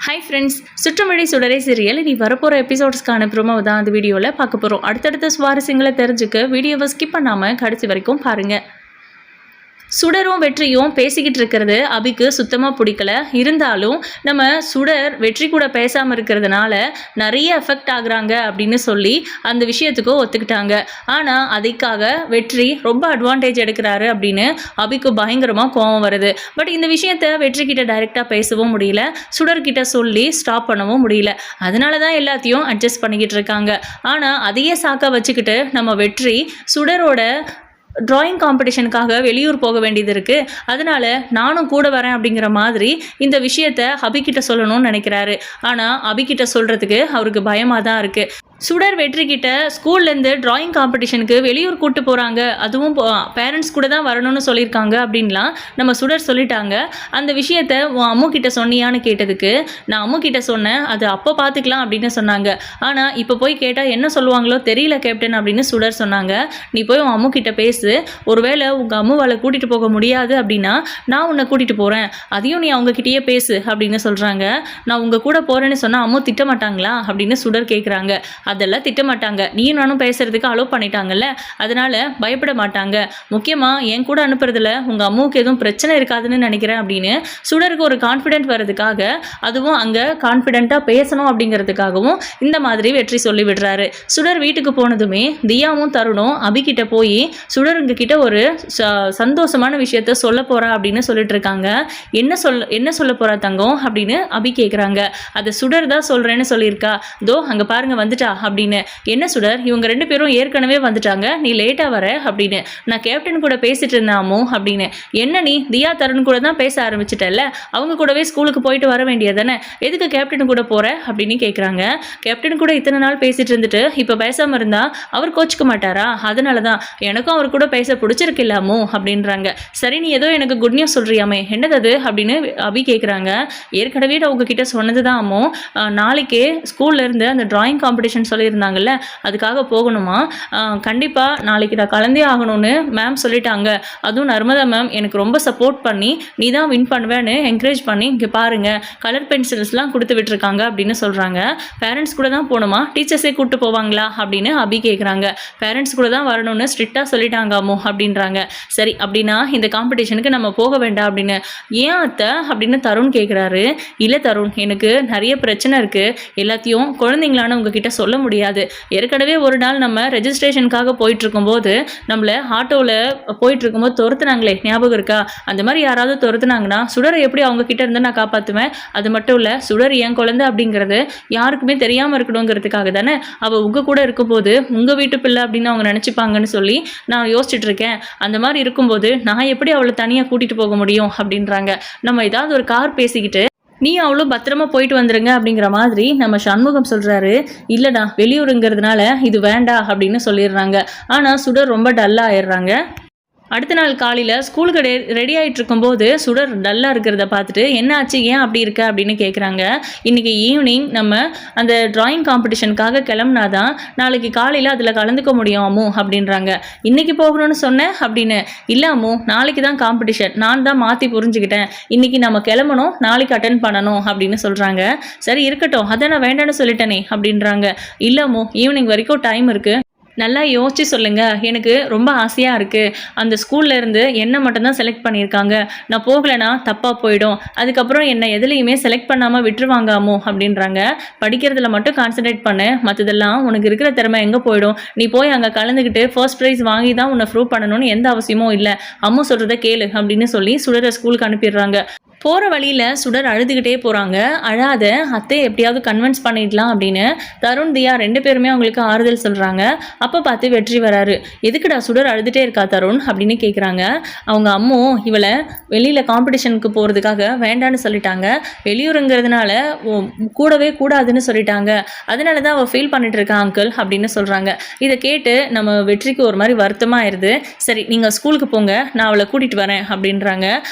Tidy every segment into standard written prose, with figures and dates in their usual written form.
Hi friends, சுற்றுமொழி சுடரை serial இனி வரப்போகிற எபிசோட்ஸ்க்கான ப்ரோமோ தான் அந்த வீடியோவில் பார்க்க போகிறோம். அடுத்தடுத்த சுவாரஸ்யங்களை தெரிஞ்சுக்க வீடியோவை ஸ்கிப் பண்ணாமல் கடைசி வரைக்கும் பாருங்கள். சுடரும் வெற்றியும் பேசிக்கிட்டு இருக்கிறது அபிக்கு சுத்தமாக பிடிக்கல. இருந்தாலும் நம்ம சுடர் வெற்றி கூட பேசாமல் இருக்கிறதுனால நிறைய எஃபெக்ட் ஆகுறாங்க அப்படின்னு சொல்லி அந்த விஷயத்துக்கும் ஒத்துக்கிட்டாங்க. ஆனால் அதுக்காக வெற்றி ரொம்ப அட்வான்டேஜ் எடுக்கிறாரு அப்படின்னு அபிக்கு பயங்கரமாக கோபம் வருது. பட் இந்த விஷயத்த வெற்றி கிட்ட டைரெக்டாக பேசவும் முடியல, சுடர்கிட்ட சொல்லி ஸ்டாப் பண்ணவும் முடியல. அதனால தான் எல்லாத்தையும் அட்ஜஸ்ட் பண்ணிக்கிட்டு இருக்காங்க. ஆனால் அதையே சாக்க வச்சுக்கிட்டு நம்ம வெற்றி சுடரோட ட்ராயிங் காம்படிஷனுக்காக வெளியூர் போக வேண்டியது இருக்குது, அதனால் நானும் கூட வரேன் அப்படிங்கிற மாதிரி இந்த விஷயத்தை அபிகிட்ட சொல்லணும்னு நினைக்கிறாரு. ஆனால் அபிகிட்ட சொல்கிறதுக்கு அவருக்கு பயமாக தான் இருக்குது. சுடர் வெற்றி கிட்ட ஸ்கூல்லேருந்து ட்ராயிங் காம்படிஷனுக்கு வெளியூர் கூப்பிட்டு போகிறாங்க, அதுவும் பேரண்ட்ஸ் கூட தான் வரணும்னு சொல்லியிருக்காங்க அப்படின்லாம் நம்ம சுடர் சொல்லிட்டாங்க. அந்த விஷயத்த உன் அம்மு கிட்ட சொன்னியான்னு கேட்டதுக்கு நான் அம்மு கிட்ட சொன்னேன், அது அப்போ பார்த்துக்கலாம் அப்படின்னு சொன்னாங்க. ஆனால் இப்போ போய் கேட்டால் என்ன சொல்லுவாங்களோ தெரியல கேப்டன் அப்படின்னு சுடர் சொன்னாங்க. நீ போய் உன் அம்மு கிட்ட பேசு, ஒருவேளை உங்கள் அம்முவால் கூட்டிகிட்டு போக முடியாது அப்படின்னா நான் உன்னை கூட்டிகிட்டு போகிறேன், அதையும் நீ அவங்கக்கிட்டேயே பேசு அப்படின்னு சொல்கிறாங்க. நான் உங்கள் கூட போகிறேன்னு சொன்னால் அம்மு திட்ட மாட்டாங்களா அப்படின்னு சுடர் கேட்குறாங்க. அதெல்லாம் திட்டமாட்டாங்க, நீயும் நானும் பேசுறதுக்கு அலோவ் பண்ணிட்டாங்கல்ல, அதனால பயப்பட மாட்டாங்க. முக்கியமாக என் கூட அனுப்புறதுல உங்கள் அம்மாவுக்கு எதுவும் பிரச்சனை இருக்காதுன்னு நினைக்கிறேன் அப்படின்னு சுடருக்கு ஒரு கான்ஃபிடென்ட் வர்றதுக்காக, அதுவும் அங்கே கான்ஃபிடென்ட்டாக பேசணும் அப்படிங்கிறதுக்காகவும் இந்த மாதிரி வெற்றி சொல்லி விடுறாரு. சுடர் வீட்டுக்கு போனதுமே தியாவும் தருணும் அபிகிட்ட போய் சுடருங்க கிட்ட ஒரு சந்தோஷமான விஷயத்த சொல்ல போறா அப்படின்னு சொல்லிட்டு இருக்காங்க. என்ன சொல்ல போறா தங்கம் அப்படின்னு அபி கேட்குறாங்க. அதை சுடர் தான் சொல்றேன்னு சொல்லியிருக்கா, தோ அங்கே பாருங்க வந்துட்டா அப்படின்னு. என்ன சுடர், இவங்க 2 பேரும் ஏற்கனவே வந்துட்டாங்க, நீ லேட்டாக வர அப்படின்னு. நான் கேப்டன் கூட பேசிட்டு இருந்தாமோ அப்படின்னு. என்ன நீ தியா தருண் கூட தான் பேச ஆரம்பிச்சிட்டல்ல, அவங்க கூடவே ஸ்கூலுக்கு போயிட்டு வர வேண்டியதானே, எதுக்கு கேப்டன் கூட போற அப்படின்னு கேட்குறாங்க. கேப்டன் கூட இத்தனை நாள் பேசிட்டு இருந்துட்டு இப்போ பேசாமல் இருந்தா அவர் கோச்சிக்க மாட்டாரா, அதனால தான் எனக்கும் அவர் கூட பேச பிடிச்சிருக்கில்லாமோ அப்படின்றாங்க. சரி, நீ ஏதோ எனக்கு குட் நியூஸ் சொல்றியாமே, என்னது அது அப்படின்னு அபி கேட்குறாங்க. ஏற்கனவே நான் உங்ககிட்ட சொன்னது தான் அம்மோ, நாளைக்கே ஸ்கூல்ல இருந்து அந்த டிராயிங் காம்படிஷன் சொல்லியிருந்தாங்கல்ல, அதுக்காக போகணுமா, கண்டிப்பாக நாளைக்கு நான் கலந்தே ஆகணும்னு மேம் சொல்லிட்டாங்க. அதுவும் நர்மதா மேம் எனக்கு ரொம்ப சப்போர்ட் பண்ணி நீ தான் வின் பண்ணுவேன்னு என்கரேஜ் பண்ணி இங்கே பாருங்க கலர் பென்சில்ஸ்லாம் கொடுத்து விட்டுருக்காங்க அப்படின்னு சொல்கிறாங்க. பேரண்ட்ஸ் கூட தான் போகணுமா, டீச்சர்ஸே கூப்பிட்டு போவாங்களா அப்படின்னு அபி கேட்குறாங்க. பேரண்ட்ஸ் கூட தான் வரணும்னு ஸ்ட்ரிக்டாக சொல்லிட்டாங்க அம்மோ அப்படின்றாங்க. சரி, அப்படின்னா இந்த காம்படிஷனுக்கு நம்ம போக வேண்டாம் அப்படின்னு. ஏன் அத்தை அப்படின்னு தருண் கேட்குறாரு. இல்லை தருண், எனக்கு நிறைய பிரச்சனை இருக்குது, எல்லாத்தையும் குழந்தைங்களான உங்ககிட்ட சொல்ல முடியாது. ஏற்கனவே ஒரு நாள் நம்ம ரெஜிஸ்ட்ரேஷனுக்காக போயிட்டு இருக்கும்போது நம்மளை ஆட்டோவில் போயிட்டு இருக்கும்போது துரத்துனாங்களே, ஞாபகம் இருக்கா? அந்த மாதிரி யாராவது துரத்துனாங்கன்னா சுடரை எப்படி அவங்க கிட்ட இருந்து நான் காப்பாற்றுவேன். அது மட்டும் இல்லை, சுடர் என் குழந்தை அப்படிங்கிறது யாருக்குமே தெரியாமல் இருக்கணுங்கிறதுக்காக தானே அவள் உங்கள் கூட இருக்கும்போது உங்கள் வீட்டு பிள்ளை அப்படின்னு அவங்க நினச்சிப்பாங்கன்னு சொல்லி நான் யோசிச்சுட்டு இருக்கேன். அந்த மாதிரி இருக்கும்போது நான் எப்படி அவளை தனியாக கூட்டிகிட்டு போக முடியும் அப்படின்றாங்க. நம்ம ஏதாவது ஒரு கார் பேசிக்கிட்டு நீ அவ்வளோ பத்திரமா போயிட்டு வந்துருங்க அப்படிங்கிற மாதிரி நம்ம சண்முகம் சொல்கிறாரு. இல்லைடா, வெளியூருங்கிறதுனால இது வேண்டாம் அப்படின்னு சொல்லிடுறாங்க. ஆனால் சுடர் ரொம்ப டல்லாக ஆயிடுறாங்க. அடுத்த நாள் காலையில் ஸ்கூலுக்கு ரெடி ஆகிட்டு இருக்கும்போது சுடர் டல்லாக இருக்கிறத பார்த்துட்டு என்ன ஆச்சு, ஏன் அப்படி இருக்க அப்படின்னு கேட்குறாங்க. இன்றைக்கி ஈவினிங் நம்ம அந்த ட்ராயிங் காம்படிஷனுக்காக கிளம்புனாதான் நாளைக்கு காலையில் அதில் கலந்துக்க முடியும் அம்மு அப்படின்றாங்க. இன்றைக்கி போகணும்னு சொன்னேன் அப்படின்னு. இல்லை அம்மு, நாளைக்கு தான் காம்படிஷன், நான் தான் மாற்றி புரிஞ்சுக்கிட்டேன், இன்றைக்கி நம்ம கிளம்பணும், நாளைக்கு அட்டென்ட் பண்ணணும் அப்படின்னு சொல்கிறாங்க. சரி இருக்கட்டும், அதை நான் வேண்டான்னு சொல்லிட்டேனே அப்படின்றாங்க. இல்லை அம்மு, ஈவினிங் வரைக்கும் டைம் இருக்குது, நல்லா யோசிச்சு சொல்லுங்கள், எனக்கு ரொம்ப ஆசையாக இருக்குது. அந்த ஸ்கூல்லேருந்து என்னை மட்டும்தான் செலக்ட் பண்ணியிருக்காங்க, நான் போகலைன்னா தப்பாக போயிடும், அதுக்கப்புறம் என்னை எதுலேயுமே செலக்ட் பண்ணாமல் விட்டுருவாங்காமோ அப்படின்றாங்க. படிக்கிறதுல மட்டும் கான்சன்ட்ரேட் பண்ணு, மற்றதெல்லாம் உனக்கு இருக்கிற திறமை எங்கே போயிடும், நீ போய் அங்கே கலந்துக்கிட்டு ஃபர்ஸ்ட் ப்ரைஸ் வாங்கி தான் உன்னை ப்ரூவ் பண்ணணும்னு எந்த அவசியமும் இல்லை, அம்மா சொல்கிறத கேளு அப்படின்னு சொல்லி சுடரை ஸ்கூலுக்கு அனுப்பிடுறாங்க. போகிற வழியில் சுடர் அழுதுகிட்டே போகிறாங்க. அழாத, அத்தையை எப்படியாவது கன்வின்ஸ் பண்ணிடலாம் அப்படின்னு தருண் தியா 2 பேருமே அவங்களுக்கு ஆறுதல் சொல்கிறாங்க. அப்போ பார்த்து வெற்றி வராரு. எதுக்குடா சுடர் அழுதுகிட்டே இருக்கா தருண் அப்படின்னு கேட்குறாங்க. அவங்க அம்மோ இவளை வெளியில் காம்படிஷனுக்கு போகிறதுக்காக வேண்டான்னு சொல்லிட்டாங்க, வெளியூருங்கிறதுனால கூடவே கூடாதுன்னு சொல்லிட்டாங்க, அதனால தான் அவள் ஃபீல் பண்ணிட்டு இருக்கா அங்கிள் அப்படின்னு சொல்கிறாங்க. இதை கேட்டு நம்ம வெற்றிக்கு ஒரு மாதிரி வருத்தமாக ஆயிடுது. சரி, நீங்கள் ஸ்கூலுக்கு போங்க, நான் அவளை கூட்டிகிட்டு வரேன் அப்படின்றாங்க.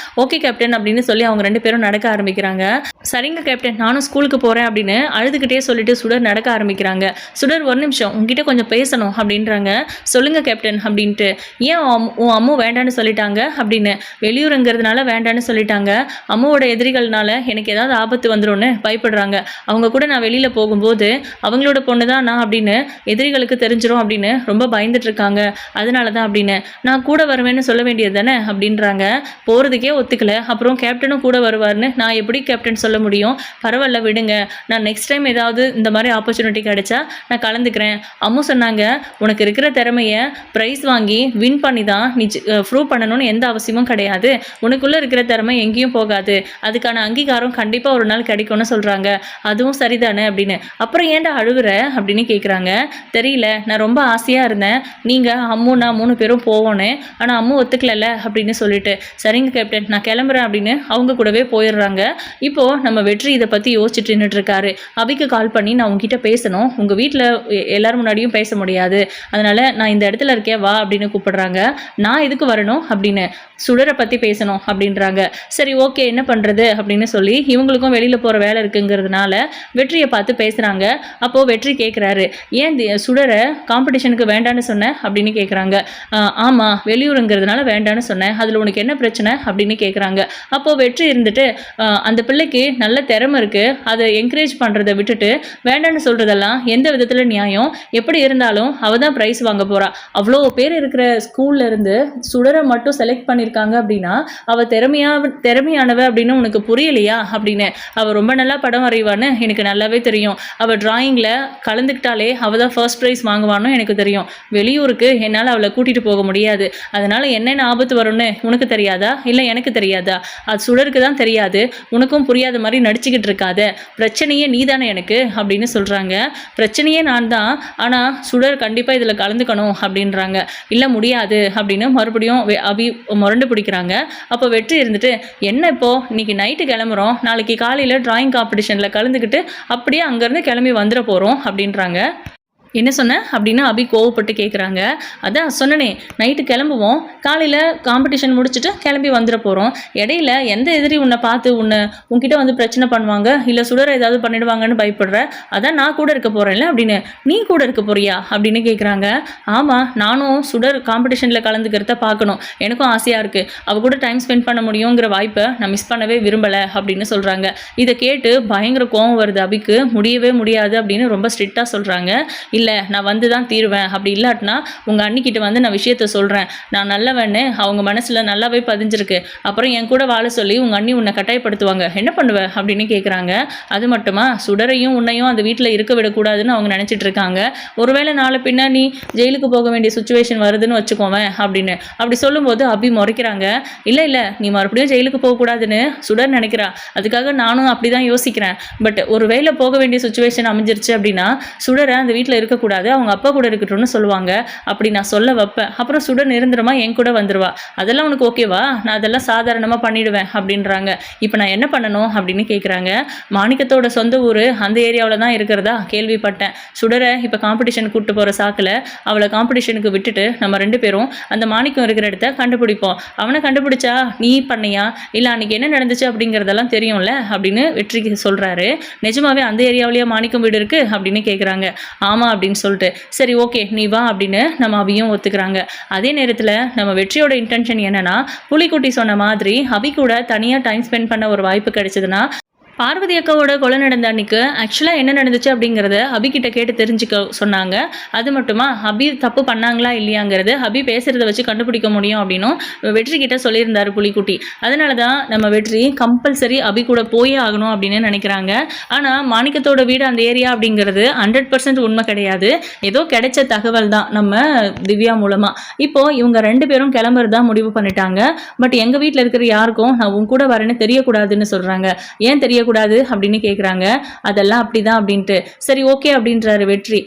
ஓகே கேப்டன் அப்படின்னு சொல்லி அவங்க அவங்க 2 பேரும் நடக்க ஆரம்பிக்கிறாங்க. சரிங்க கேப்டன், நானும் ஸ்கூலுக்கு போறேன் அப்படின்னு அழுதுகிட்டே சொல்லிட்டு சுடர் நடக்க ஆரம்பிக்கிறாங்க. சுடர் ஒரு நிமிஷம் உங்ககிட்ட கொஞ்சம் பேசணும் அப்படின்றாங்க. சொல்லுங்க கேப்டன் அப்படின்ட்டு. ஏன் உன் அம்மு வேண்டான்னு சொல்லிட்டாங்க அப்படின்னு. வெளியூருங்கிறதுனால வேண்டான்னு சொல்லிட்டாங்க. அம்முவோட எதிரிகள்னால எனக்கு ஏதாவது ஆபத்து வந்துரும்னு பயப்படுறாங்க. அவங்க கூட நான் வெளியில போகும்போது அவங்களோட பொண்ணு தான் நான் அப்படின்னு எதிரிகளுக்கு தெரிஞ்சிரும் அப்படின்னு ரொம்ப பயந்துட்டு இருக்காங்க. அதனால தான் அப்படின்னு. நான் கூட வருவேன்னு சொல்ல வேண்டியது தானே அப்படின்றாங்க. போகிறதுக்கே ஒத்துக்கல, அப்புறம் கேப்டனும் கூட வருவார்னு நான் எப்படி கேப்டன் சொல்ல முடியும்? பரவாயில்ல விடுங்க, நான் நெக்ஸ்ட் டைம் ஏதாவது இந்த மாதிரி ஆப்பர்ச்சுனிட்டி கிடைச்சா நான் கலந்துக்கிறேன். அம்மு சொன்னாங்க, உனக்கு இருக்கிற திறமையை ப்ரைஸ் வாங்கி வின் பண்ணி தான் நீ ப்ரூவ் பண்ணணும்னு எந்த அவசியமும் கிடையாது. உனக்குள்ளே இருக்கிற திறமை எங்கேயும் போகாது, அதுக்கான அங்கீகாரம் கண்டிப்பாக ஒரு நாள் கிடைக்கும்னு சொல்கிறாங்க. அதுவும் சரிதானே அப்படின்னு. அப்புறம் ஏன்டா அழுகுற அப்படின்னு கேட்குறாங்க. தெரியல, நான் ரொம்ப ஆசையாக இருந்தேன் நீங்கள் அம்மு நான் 3 பேரும் போவோன்னு, ஆனால் அம்மு ஒத்துக்கல அப்படின்னு சொல்லிட்டு. சரிங்க கேப்டன், நான் கிளம்புறேன் அப்படின்னு அவங்க கூடவே போயிடுறாங்க. இப்போது நம்ம வெற்றி இதை பற்றி யோசிச்சுட்டு நின்றுட்டு இருக்காரு. அபிக்கு கால் பண்ணி, நான் உங்ககிட்ட பேசணும், உங்கள் வீட்டில் எல்லாரும் முன்னாடியும் பேச முடியாது, அதனால் நான் இந்த இடத்துல இருக்கேன் வா அப்படின்னு கூப்பிடுறாங்க. நான் எதுக்கு வரணும் அப்படின்னு. சுடரை பற்றி பேசணும் அப்படின்றாங்க. சரி ஓகே, என்ன பண்ணுறது அப்படின்னு சொல்லி இவங்களுக்கும் வெளியில் போகிற வேலை இருக்குங்கிறதுனால வெற்றியை பார்த்து பேசுகிறாங்க. அப்போது வெற்றி கேட்குறாரு, ஏன் சுடரை காம்படிஷனுக்கு வேண்டான்னு சொன்னேன் அப்படின்னு கேட்குறாங்க. ஆமாம், வெளியூருங்கிறதுனால வேண்டான்னு சொன்னேன், அதில் உனக்கு என்ன பிரச்சனை அப்படின்னு கேட்குறாங்க. அப்போது வெற்றி இருந்துட்டு, அந்த பிள்ளைக்கு நல்ல திறமை இருக்குது, அதை என்கரேஜ் பண்ணுறதை விட்டுட்டு வேண்டான்னு சொல்கிறதெல்லாம் எந்த விதத்தில் நியாயம்? எப்படி இருந்தாலும் அவள் தான் ப்ரைஸ் வாங்க போகிறா. அவ்வளோ பேர் இருக்கிற ஸ்கூல்ல இருந்து சுடரை மட்டும் செலக்ட் பண்ணியிருக்காங்க அப்படின்னா அவள் திறமையானவ அப்படின்னு உனக்கு புரியலையா அப்படின்னு. அவள் ரொம்ப நல்லா படம் வரைவான்னு எனக்கு நல்லாவே தெரியும். அவள் டிராயிங்கில் கலந்துக்கிட்டாலே அவள் தான் ஃபர்ஸ்ட் ப்ரைஸ் வாங்குவான்னு எனக்கு தெரியும். வெளியூருக்கு என்னால் அவளை கூட்டிகிட்டு போக முடியாது, அதனால் என்னென்ன ஆபத்து வரும்னு உனக்கு தெரியாதா? இல்லை எனக்கு தெரியாதா? அது சுடருக்கு தான் தெரியாது, உனக்கும் புரியாத மாதிரி நடிச்சுக்கிட்டு இருக்காத. பிரச்சனையே நீ தானே எனக்கு அப்படின்னு சொல்கிறாங்க. பிரச்சனையே நான் தான், ஆனால் சுடர் கண்டிப்பாக இதில் கலந்துக்கணும் அப்படின்றாங்க. இல்லை முடியாது அப்படின்னு மறுபடியும் அபி முரண்டு பிடிக்கிறாங்க. அப்போ வெற்றி இருந்துட்டு, என்ன இப்போது இன்னைக்கு நைட்டு கிளம்புறோம், நாளைக்கு காலையில் டிராயிங் காம்படிஷனில் கலந்துக்கிட்டு அப்படியே அங்கேருந்து கிளம்பி வந்துட போகிறோம் அப்படின்றாங்க. என்ன சொன்ன அப்படின்னு அபி கோவப்பட்டு கேட்குறாங்க. அதான் சொன்னனே, நைட்டு கிளம்புவோம், காலையில் காம்படிஷன் முடிச்சுட்டு கிளம்பி வந்துட போகிறோம். இடையில எந்த எதிரி உன்னை பார்த்து உன்கிட்ட வந்து பிரச்சனை பண்ணுவாங்க, இல்லை சுடரை ஏதாவது பண்ணிடுவாங்கன்னு பயப்படுற, அதான் நான் கூட இருக்க போகிறேன்ல அப்படின்னு. நீ கூட இருக்க போறியா அப்படின்னு கேட்குறாங்க. ஆமாம், நானும் சுடர் காம்படிஷனில் கலந்துக்கிறத பார்க்கணும், எனக்கும் ஆசையாக இருக்குது, அவள் கூட டைம் ஸ்பெண்ட் பண்ண முடியுங்கிற வாய்ப்பை நான் மிஸ் பண்ணவே விரும்பலை அப்படின்னு சொல்கிறாங்க. இதை கேட்டு பயங்கர கோவம் வருது அபிக்கு. முடியவே முடியாது அப்படின்னு ரொம்ப ஸ்ட்ரிக்டாக சொல்கிறாங்க. இல்லை, நான் வந்து தான் தீருவேன், அப்படி இல்லாட்டினா உங்கள் அண்ணிக்கிட்ட வந்து நான் விஷயத்த சொல்கிறேன், நான் நல்லவன்னு அவங்க மனசில் நல்லாவே பதிஞ்சிருக்கு, அப்புறம் என் கூட வாழ சொல்லி உங்கள் அண்ணி உன்னை கட்டாயப்படுத்துவாங்க, என்ன பண்ணுவேன் அப்படின்னு கேட்குறாங்க. அது மட்டுமா, சுடரையும் உன்னையும் அந்த வீட்டில் இருக்க விடக்கூடாதுன்னு அவங்க நினச்சிட்டு இருக்காங்க. ஒருவேளை நாளை பின்னா நீ ஜெயிலுக்கு போக வேண்டிய சுச்சுவேஷன் வருதுன்னு வச்சுக்கோவேன் அப்படின்னு. அப்படி சொல்லும்போது அபி முறைக்கிறாங்க. இல்லை நீ மறுபடியும் ஜெயிலுக்கு போகக்கூடாதுன்னு சுடர் நினைக்கிறா, அதுக்காக நானும் அப்படி தான் யோசிக்கிறேன். பட் ஒருவேளை போக வேண்டிய சுச்சுவேஷன் அமைஞ்சிருச்சு அப்படின்னா சுடரை அந்த வீட்டில் இருக்கக்கூடாது, அவங்க அப்பா கூட இருக்கட்டும்னு சொல்லுவாங்க. அப்படி நான் சொல்ல வைப்பேன், அப்புறம் சுடர் நிரந்தரமா என் கூட வந்துருவா. அதெல்லாம் உனக்கு ஓகேவா? நான் அதெல்லாம் சாதாரணமாக பண்ணிடுவேன் அப்படின்றாங்க. இப்போ நான் என்ன பண்ணணும் அப்படின்னு கேட்குறாங்க. மாணிக்கத்தோட சொந்த ஊர் அந்த ஏரியாவில் தான் இருக்கிறதா கேள்விப்பட்டேன். சுடரை இப்போ காம்படிஷன் கூப்பிட்டு போகிற சாக்கில் அவளை காம்படிஷனுக்கு விட்டுட்டு நம்ம 2 பேரும் அந்த மாணிக்கம் இருக்கிற இடத்த கண்டுபிடிப்போம். அவனை கண்டுபிடிச்சா நீ பண்ணியா இல்லை அன்றைக்கி என்ன நடந்துச்சு அப்படிங்கிறதெல்லாம் தெரியும்ல அப்படின்னு வெற்றிக்கு சொல்கிறாரு. நிஜமாவே அந்த ஏரியாவிலேயே மாணிக்கம் வீடு இருக்குது அப்படின்னு கேட்குறாங்க. ஆமாம் அப்படின்னு சொல்லிட்டு, சரி ஓகே நீ வா அப்படின்னு நம்ம அபியும் ஒத்துக்கிறாங்க. அதே நேரத்தில் நம்ம வெற்றியோட இன்டென்ஷன் என்னன்னா, புலிக்குட்டி சொன்ன மாதிரி அபி கூட தனியாக டைம் ஸ்பெண்ட் பண்ண ஒரு வாய்ப்பு கிடைச்சதுன்னா பார்வதி அக்காவோட கொலை நடந்த அன்னைக்கு ஆக்சுவலாக என்ன நடந்துச்சு அப்படிங்கிறத அபிகிட்ட கேட்டு தெரிஞ்சுக்க சொன்னாங்க. அது மட்டுமா, அபி தப்பு பண்ணாங்களா இல்லையாங்கிறது அபி பேசுகிறத வச்சு கண்டுபிடிக்க முடியும் அப்படின்னும் வெற்றி கிட்ட சொல்லியிருந்தார் புலிக்குட்டி. அதனால தான் நம்ம வெற்றி கம்பல்சரி அபி கூட போயே ஆகணும் அப்படின்னு நினைக்கிறாங்க. ஆனால் மாணிக்கத்தோட வீடு அந்த ஏரியா அப்படிங்கிறது 100% உண்மை கிடையாது, ஏதோ கிடைச்ச தகவல் தான் நம்ம திவ்யா மூலமாக. இப்போது இவங்க 2 பேரும் கிளம்புறதா முடிவு பண்ணிட்டாங்க. பட் எங்கள் வீட்டில் இருக்கிற யாருக்கும் நான் உன் கூட வரேன்னு தெரியக்கூடாதுன்னு சொல்கிறாங்க. ஏன் தெரிய கூடாது அப்படின்னு கேட்குறாங்க. அதெல்லாம் அப்படிதான் அப்படின்ட்டு. சரி ஓகே அப்படின்றாரு வெற்றி.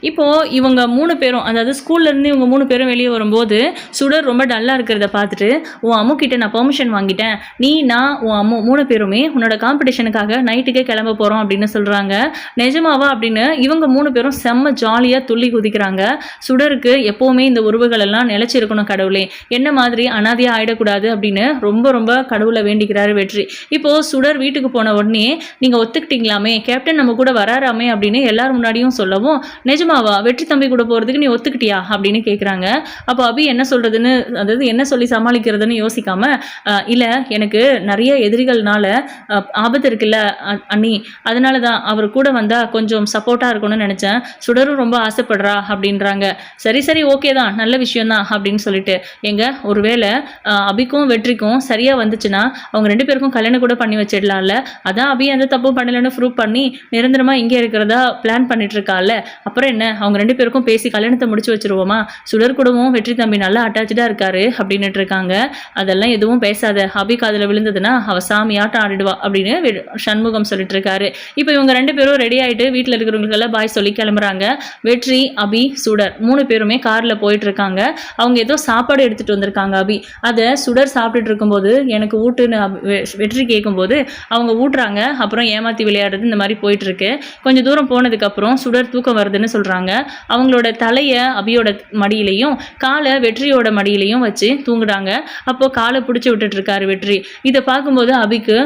இப்போது இவங்க 3 பேரும், அதாவது ஸ்கூல்லேருந்து இவங்க 3 பேரும் வெளியே வரும்போது சுடர் ரொம்ப டல்லாக இருக்கிறத பார்த்துட்டு, உன் அம்மு கிட்ட நான் பெர்மிஷன் வாங்கிட்டேன், நான் உன் அம்மு 3 பேருமே உன்னோட காம்படிஷனுக்காக நைட்டுக்கே கிளம்ப போகிறோம் அப்படின்னு சொல்கிறாங்க. நிஜமாவா அப்படின்னு இவங்க 3 பேரும் செம்ம ஜாலியாக துள்ளி குதிக்கிறாங்க. சுடருக்கு எப்போவுமே இந்த உறவுகள் எல்லாம் நிலச்சிருக்கணும் கடவுளே, என்ன மாதிரி அனாதையாக ஆகிடக்கூடாது அப்படின்னு ரொம்ப ரொம்ப கடவுளை வேண்டிக்கிறாரு வெற்றி. இப்போது சுடர் வீட்டுக்கு போன உடனே நீங்கள் ஒத்துக்கிட்டீங்களாமே, கேப்டன் நம்ம கூட வராராமே அப்படின்னு எல்லாரும் முன்னாடியும் சொல்லவும், நிஜமாவா வெற்றி தம்பி கூட போகிறதுக்கு நீ ஒத்துக்கிட்டியா அப்படின்னு கேட்குறாங்க. அப்போ அபி என்ன சொல்கிறதுன்னு, அதாவது என்ன சொல்லி சமாளிக்கிறதுன்னு யோசிக்காம, இல்லை எனக்கு நிறைய எதிரிகள்னால ஆபத்து இருக்குல்ல அண்ணி, அதனால தான் அவர் கூட வந்தால் கொஞ்சம் சப்போர்ட்டாக இருக்கணும்னு நினச்சேன், சுடரும் ரொம்ப ஆசைப்படுறா அப்படின்றாங்க. சரி சரி ஓகே தான், நல்ல விஷயம்தான் அப்படின்னு சொல்லிட்டு, ஒருவேளை அபிக்கும் வெற்றிக்கும் சரியாக வந்துச்சுன்னா அவங்க 2 பேருக்கும் கல்யாணம் கூட பண்ணி வச்சிடலாம்ல, அதான் அபி எந்த தப்பும் பண்ணலன்னு ப்ரூவ் பண்ணி நிரந்தரமாக இங்கே இருக்கிறதா பிளான் பண்ணிட்டு இருக்கால, அப்புறம் என்ன அவங்க 2 பேருக்கும் பேசி கல்யாணத்தை முடிச்சு வச்சிருவோமா, சுடர் கூடவும் வெற்றி தம்பி நல்லா அட்டாச்சாக இருக்காரு அப்படின்னுட்டு இருக்காங்க. அதெல்லாம் எதுவும் பேசாத, அபி காதில் விழுந்ததுன்னா அவ சாமியாட்டம் ஆடிடுவா அப்படின்னு சண்முகம் சொல்லிட்டு இருக்காரு. இப்போ இவங்க 2 பேரும் ரெடி ஆகிட்டு வீட்டில் இருக்கிறவங்களுக்கெல்லாம் பாய் சொல்லி கிளம்புறாங்க. வெற்றி, அபி, சுடர் 3 பேருமே காரில் போயிட்டு இருக்காங்க. அவங்க ஏதோ சாப்பாடு எடுத்துகிட்டு வந்திருக்காங்க அபி, அதை சுடர் சாப்பிட்டுட்டு இருக்கும்போது எனக்கு ஊட்டுன்னு வெற்றி கேட்கும்போது அவங்க ஊட்டுறாங்க. அப்புறம் ஏமாற்றி விளையாடுறது இந்த மாதிரி போயிட்டு இருக்கு. கொஞ்சம் தூரம் போனதுக்கப்புறம் சுடர் தூக்கம் வருதுன்னு சொல்கிறாங்க. அவங்களோட தலையை அபியோட மடியிலையும் காலை வெற்றியோட மடியிலையும் வச்சு தூங்குறாங்க. அப்போது காலை பிடிச்சி விட்டுட்டு இருக்காரு வெற்றி. இதை பார்க்கும்போது அபிக்கு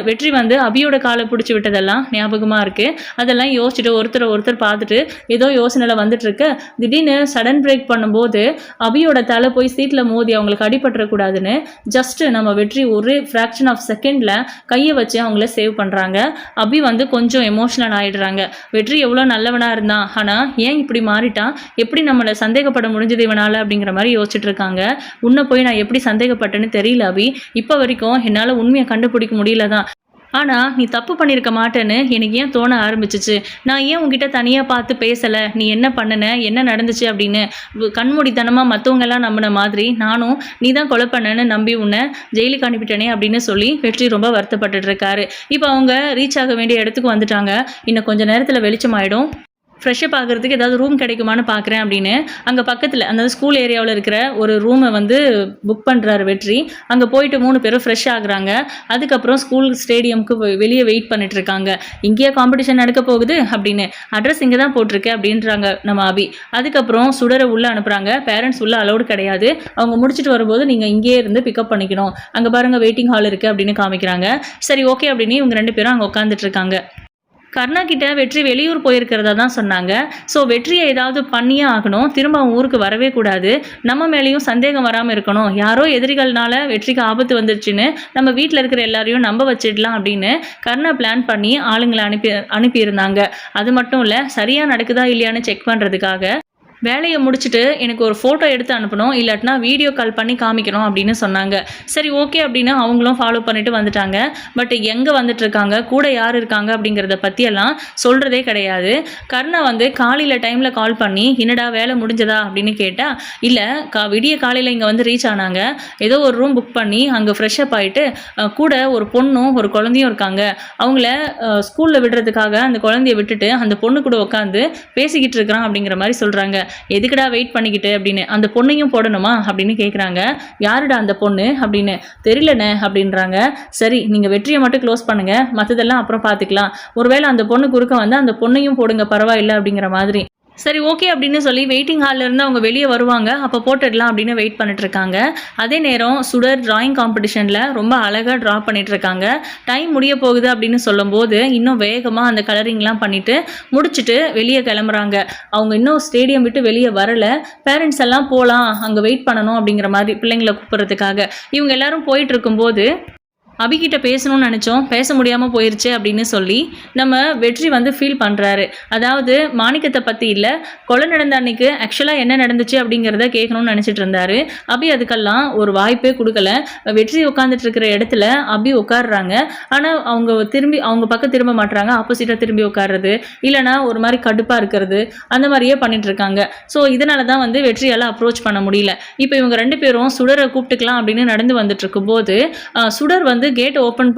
வெற்றி வந்து அபியோட காலை பிடிச்சி விட்டதெல்லாம் ஞாபகமாக இருக்குது. அதெல்லாம் யோசிச்சுட்டு ஒருத்தர் பார்த்துட்டு ஏதோ யோசனையில் வந்துட்டு இருக்கு. திடீர்னு சடன் பிரேக் பண்ணும்போது அபியோட தலை போய் சீட்டில் மோதி அவங்களுக்கு அடிபட்டுறக்கூடாதுன்னு ஜஸ்ட் நம்ம வெற்றி ஒரு ஃப்ராக்ஷன் ஆஃப் செகண்டில் கையை வச்சு அவங்கள சேவ் பண்ணுறாங்க. அபி வந்து கொஞ்சம் எமோஷனல் ஆகிடுறாங்க. வெற்றி எவ்வளோ நல்லவனாக இருந்தான், ஆனால் ஏன் இப்படி மாறிட்டான், எப்படி நம்மளை சந்தேகப்பட முடிஞ்சது இவனால் அப்படிங்கிற மாதிரி யோசிச்சுட்டு இருக்காங்க. உன்னை போய் நான் எப்படி சந்தேகப்பட்டேன்னு தெரியல அபி, இப்போ வரைக்கும் என்னால் உண்மையை கண்டுபிடிக்க முடியல தான், ஆனால் நீ தப்பு பண்ணியிருக்க மாட்டேன்னு எனக்கு ஏன் தோண ஆரம்பிச்சிச்சு. நான் ஏன் உங்ககிட்ட தனியாக பார்த்து பேசலை, நீ என்ன பண்ணின, என்ன நடந்துச்சு அப்படின்னு கண்மூடித்தனமாக மற்றவங்கெல்லாம் நம்பின மாதிரி நானும் நீ தான் கொலை பண்ணேன்னு நம்பி உன்னை ஜெயிலுக்கு அனுப்பிட்டேனே அப்படின்னு சொல்லி வெற்றி ரொம்ப வருத்தப்பட்டுட்டு இருக்காரு. இப்போ அவங்க ரீச் ஆக வேண்டிய இடத்துக்கு வந்துட்டாங்க. இன்னும் கொஞ்சம் நேரத்தில் வெளிச்சமாயிடும். ஃப்ரெஷ்ஷப் ஆகிறதுக்கு ஏதாவது ரூம் கிடைக்குமான்னு பார்க்குறேன் அப்படின்னு அங்கே பக்கத்தில் அந்த ஸ்கூல் ஏரியாவில் இருக்கிற ஒரு ரூமை வந்து புக் பண்ணுறாரு வெற்றி. அங்கே போயிட்டு 3 பேரும் ஃப்ரெஷ் ஆகுறாங்க. அதுக்கப்புறம் ஸ்கூல் ஸ்டேடியம்க்கு வெளியே வெயிட் பண்ணிட்டு இருக்காங்க. இங்கேயே காம்படிஷன் நடக்க போகுது அப்படின்னு, அட்ரஸ் இங்கே தான் போட்டிருக்கு அப்படின்றாங்க நம்ம அபி. அதுக்கப்புறம் சுடரை உள்ளே அனுப்புகிறாங்க. பேரண்ட்ஸ் உள்ளே அலௌடு கிடையாது, அவங்க முடிச்சுட்டு வரும்போது நீங்கள் இங்கேயே இருந்து பிக்கப் பண்ணிக்கணும், அங்கே பாருங்கள் வெயிட்டிங் ஹால் இருக்குது அப்படின்னு காமிக்கிறாங்க. சரி ஓகே அப்படின்னு இவங்க 2 பேரும் அங்கே உட்காந்துட்டு இருக்காங்க. கர்ணா கிட்ட வெற்றி வெளியூர் போயிருக்கிறதா தான் சொன்னாங்க. ஸோ வெற்றியை ஏதாவது பண்ணியே ஆகணும், திரும்ப அவன் ஊருக்கு வரவே கூடாது, நம்ம மேலேயும் சந்தேகம் வராமல் இருக்கணும், யாரோ எதிரிகள்னால வெற்றிக்கு ஆபத்து வந்துருச்சுன்னு நம்ம வீட்டில் இருக்கிற எல்லாரையும் நம்ப வச்சிடலாம் அப்படின்னு கர்ணா பிளான் பண்ணி ஆளுங்களை அனுப்பியிருந்தாங்க. அது மட்டும் இல்லை, சரியாக நடக்குதா இல்லையான்னு செக் பண்ணுறதுக்காக வேலையை முடிச்சுட்டு எனக்கு ஒரு ஃபோட்டோ எடுத்து அனுப்பணும், இல்லாட்டினா வீடியோ கால் பண்ணி காமிக்கணும் அப்படின்னு சொன்னாங்க. சரி ஓகே அப்படின்னு அவங்களும் ஃபாலோ பண்ணிட்டு வந்துட்டாங்க. பட் எங்கே வந்துட்டுருக்காங்க, கூட யார் இருக்காங்க அப்படிங்கிறத பற்றியெல்லாம் சொல்கிறதே கிடையாது. கர்ணா வந்து காலையில் டைமில் கால் பண்ணி என்னடா வேலை முடிஞ்சதா அப்படின்னு கேட்டால், இல்லை விடிய காலையில் இங்கே வந்து ரீச் ஆனாங்க, ஏதோ ஒரு ரூம் புக் பண்ணி அங்கே ஃப்ரெஷ்அப் ஆகிட்டு கூட ஒரு பொண்ணும் ஒரு குழந்தையும் இருக்காங்க, அவங்கள ஸ்கூலில் விடுறதுக்காக அந்த குழந்தைய விட்டுட்டு அந்த பொண்ணு கூட உட்காந்து பேசிக்கிட்டு இருக்கிறான் அப்படிங்கிற மாதிரி சொல்கிறாங்க. எதுக்குடா வெயிட் பண்ணிக்கிட்டு அப்படின்னு, அந்த பொண்ணையும் போடணுமா அப்படின்னு கேட்குறாங்க. யாருடா அந்த பொண்ணு அப்படின்னு, தெரியலண்ணே அப்படின்றாங்க. சரி நீங்கள் வெற்றியை மட்டும் க்ளோஸ் பண்ணுங்கள், மற்றதெல்லாம் அப்புறம் பார்த்துக்கலாம், ஒருவேளை அந்த பொண்ணு குறுக்க வந்து அந்த பொண்ணையும் போடுங்க பரவாயில்லை அப்படிங்கிற மாதிரி. சரி ஓகே அப்படின்னு சொல்லி வெயிட்டிங் ஹாலில் இருந்து அவங்க வெளியே வருவாங்க, அப்போ போட்டுடலாம் அப்படின்னு வெயிட் பண்ணிட்டு இருக்காங்க. அதே நேரம் சுடர் டிராயிங் காம்படிஷனில் ரொம்ப அழகாக ட்ரா பண்ணிட்டு இருக்காங்க. டைம் முடிய போகுது அப்படின்னு சொல்லும்போது இன்னும் வேகமாக அந்த கலரிங்லாம் பண்ணிட்டு முடிச்சுட்டு வெளியே கிளம்புறாங்க. அவங்க இன்னும் ஸ்டேடியம் விட்டு வெளியே வரலை. பேரண்ட்ஸ் எல்லாம் போகலாம், அங்கே வெயிட் பண்ணணும் அப்படிங்கிற மாதிரி பிள்ளைங்களை கூப்பிட்றதுக்காக இவங்க எல்லாரும் போயிட்டு இருக்கும்போது அபிகிட்ட பேசணும்னு நினச்சோம், பேச முடியாமல் போயிடுச்சு அப்படின்னு சொல்லி நம்ம வெற்றி வந்து ஃபீல் பண்ணுறாரு. அதாவது மாணிக்கத்தை பற்றி இல்லை, கொலை நடந்த அன்னைக்கு ஆக்சுவலாக என்ன நடந்துச்சு அப்படிங்கிறத கேட்கணும்னு நினச்சிட்டு இருந்தாரு. அபி அதுக்கெல்லாம் ஒரு வாய்ப்பே கொடுக்கல. வெற்றி உட்காந்துட்டு இருக்கிற இடத்துல அபி உட்காடுறாங்க, ஆனால் அவங்க பக்கம் திரும்ப மாட்டுறாங்க, ஆப்போசிட்டாக திரும்பி உட்காடுறது, இல்லைனா ஒரு மாதிரி கடுப்பாக இருக்கிறது, அந்த மாதிரியே பண்ணிட்டு இருக்காங்க. ஸோ இதனால தான் வந்து வெற்றியால் அப்ரோச் பண்ண முடியல. இப்போ இவங்க 2 பேரும் சுடரை கூப்பிட்டுக்கலாம் அப்படின்னு நடந்து வந்துட்டு இருக்கும்போது சுடர் வந்து வந்து கேட் ஓப்பன்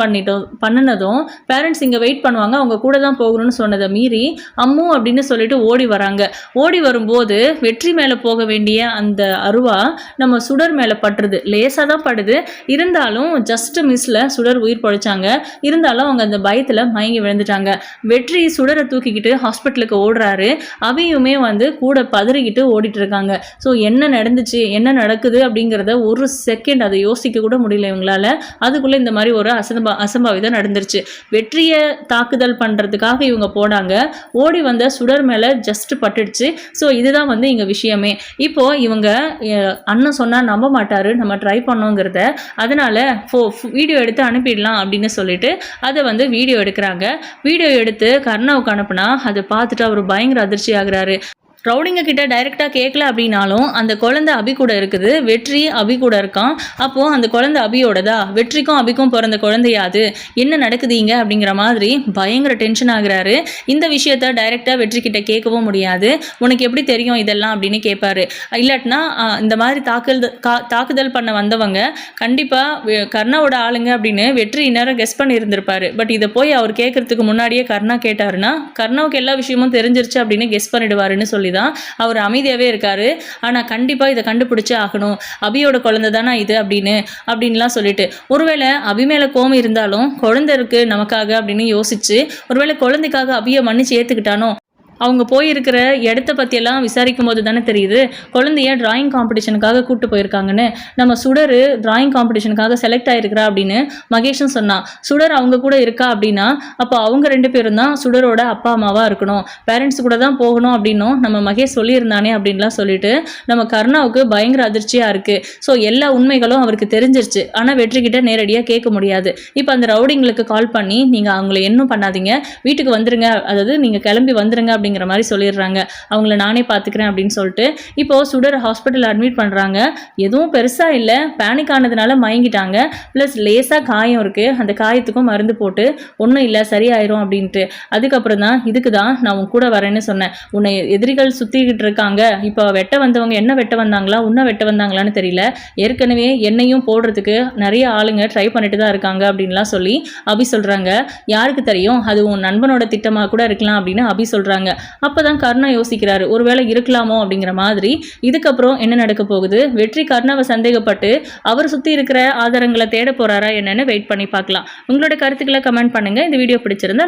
பண்ணினதும் பேரண்ட்ஸ் இங்கே வெயிட் பண்ணுவாங்க, அவங்க கூட தான் போகணும்னு சொன்னதை மீறி அம்மு அப்படின்னு சொல்லிட்டு ஓடி வராங்க. ஓடி வரும்போது வெற்றி மேலே போக வேண்டிய அந்த அருவா நம்ம சுடர் மேலே பட்டுருது. லேசாக தான் படுது, இருந்தாலும் ஜஸ்ட் மிஸ்ல சுடர் உயிர் பழிச்சாங்க. இருந்தாலும் அவங்க அந்த பயத்தில் மயங்கி விழுந்துட்டாங்க. வெற்றி சுடரை தூக்கிக்கிட்டு ஹாஸ்பிட்டலுக்கு ஓடுறாரு. அபியுமே வந்து கூட பதறிக்கிட்டு ஓடிட்டு இருக்காங்க. ஸோ என்ன நடந்துச்சு, என்ன நடக்குது அப்படிங்கிறத ஒரு செகண்ட் அதை யோசிக்க கூட முடியல இவங்களால. அதுக்குள்ளே இந்த மாதிரி ஒரு அசம்பாவிதம் நடந்துருச்சு. வெற்றியை தாக்குதல் பண்ணுறதுக்காக இவங்க போனாங்க. ஓடி வந்த சுடர் மேலே ஜஸ்ட் பட்டுடுச்சு. ஸோ இதுதான் வந்து இங்கே விஷயமே. இப்போது இவங்க அண்ணன் சொன்னால் நம்ப மாட்டார், நம்ம ட்ரை பண்ணோங்கிறத, அதனால் வீடியோ எடுத்து அனுப்பிடலாம் அப்படின்னு சொல்லிட்டு அதை வந்து வீடியோ எடுக்கிறாங்க. வீடியோ எடுத்து கர்ணாவுக்கு அனுப்புனா அதை பார்த்துட்டு அவர் பயங்கர அதிர்ச்சி ஆகுறாரு. ரவுடிங்க கிட்ட டைரெக்டாக கேட்கல அப்படின்னாலும் அந்த குழந்தை அபி கூட இருக்குது, வெற்றி அபி கூட இருக்கான். அப்போது அந்த குழந்தை அபியோடதா, வெற்றிக்கும் அபிக்கும் பிறந்த குழந்தையாது, என்ன நடக்குதுங்க அப்படிங்கிற மாதிரி பயங்கர டென்ஷன் ஆகுறாரு. இந்த விஷயத்த டைரெக்டாக வெற்றி கிட்ட கேட்கவும் முடியாது. உனக்கு எப்படி தெரியும் இதெல்லாம் அப்படின்னு கேட்பாரு. இல்லாட்டினா இந்த மாதிரி தாக்குதல் பண்ண வந்தவங்க கண்டிப்பாக கர்ணாவோட ஆளுங்க அப்படின்னு வெற்றி இந்நேரம் கெஸ் பண்ணி இருந்திருப்பாரு. பட் இதை போய் அவர் கேட்கறதுக்கு முன்னாடியே கர்ணா கேட்டாருன்னா கர்ணாவுக்கு எல்லா விஷயமும் தெரிஞ்சிருச்சு அப்படின்னு கெஸ் பண்ணிடுவாருன்னு சொல்லி தான் அவர் அமைதியாகவே இருக்காரு. ஆனால் கண்டிப்பாக இதை கண்டுபிடிச்சே ஆகணும், அபியோட குழந்தை தானே இது அப்படின்லாம் சொல்லிட்டு, ஒருவேளை அபி மேலே கோவம் இருந்தாலும் குழந்தை இருக்கு நமக்காக அப்படின்னு யோசிச்சு ஒருவேளை குழந்தைக்காக அபியை மன்னிச்சு ஏற்றுக்கிட்டானோ. அவங்க போயிருக்கிற இடத்த பற்றியெல்லாம் விசாரிக்கும் போது தானே தெரியுது குழந்தைய டிராயிங் காம்படிஷனுக்காக கூப்பிட்டு போயிருக்காங்கன்னு. நம்ம சுடர் டிராயிங் காம்படிஷனுக்காக செலக்ட் ஆகிருக்கிறா அப்படின்னு மகேஷும் சொன்னான். சுடர் அவங்க கூட இருக்கா அப்படின்னா அப்போ அவங்க 2 பேரும் தான் சுடரோட அப்பா அம்மாவாக இருக்கணும், பேரண்ட்ஸ் கூட தான் போகணும் அப்படின்னும் நம்ம மகேஷ் சொல்லியிருந்தானே அப்படின்லாம் சொல்லிட்டு நம்ம கர்ணாவுக்கு பயங்கர அதிர்ச்சியாக இருக்குது. ஸோ எல்லா உண்மைகளும் அவருக்கு தெரிஞ்சிருச்சு. ஆனால் வெற்றிக்கிட்ட நேரடியாக கேட்க முடியாது. இப்போ அந்த ரவுடிங்களுக்கு கால் பண்ணி நீங்கள் அவங்கள இன்னும் பண்ணாதீங்க, வீட்டுக்கு வந்துருங்க, அதாவது நீங்கள் கிளம்பி வந்துருங்க அப்படிங்கிற மாதிரி சொல்லிடுறாங்க. அவங்கள நானே பார்த்துக்கிறேன் அப்படின்னு சொல்லிட்டு இப்போது சுடர் ஹாஸ்பிட்டல் அட்மிட் பண்ணுறாங்க. எதுவும் பெருசாக இல்லை, பேனிக் ஆனதுனால மயங்கிட்டாங்க. ப்ளஸ் லேசாக காயம் இருக்குது, அந்த காயத்துக்கும் மருந்து போட்டு ஒன்றும் இல்லை சரியாயிரும் அப்படின்ட்டு. அதுக்கப்புறம் தான் இதுக்கு தான் நான் உன் கூட வரேன்னு சொன்னேன். உன்னை எதிரிகள் சுற்றிக்கிட்டு இருக்காங்க, இப்போ வெட்ட வந்தவங்க என்ன வெட்ட வந்தாங்களா உன்னை வெட்ட வந்தாங்களான்னு தெரியல, ஏற்கனவே என்னையும் போடுறதுக்கு நிறைய ஆளுங்க ட்ரை பண்ணிட்டு தான் இருக்காங்க அப்படின்லாம் சொல்லி அபி சொல்கிறாங்க. யாருக்கு தெரியும், அது உன் நண்பனோட திட்டமாக கூட இருக்கலாம் அப்படின்னு அபி சொல்கிறாங்க. அப்போ தான் கர்ணா யோசிக்கிறாரு, ஒருவேளை இருக்கலாமோ அப்படிங்கிற மாதிரி. இதுக்கப்புறம் என்ன நடக்க போகுது, வெற்றி கர்ணாவை சந்தேகப்பட்டு அவர் சுற்றி இருக்கிற ஆதாரங்களை தேட போகிறாரா என்னன்னு வெயிட் பண்ணி பார்க்கலாம். உங்களோட கருத்துக்களை கமெண்ட் பண்ணுங்கள். இந்த வீடியோ பிடிச்சிருந்தா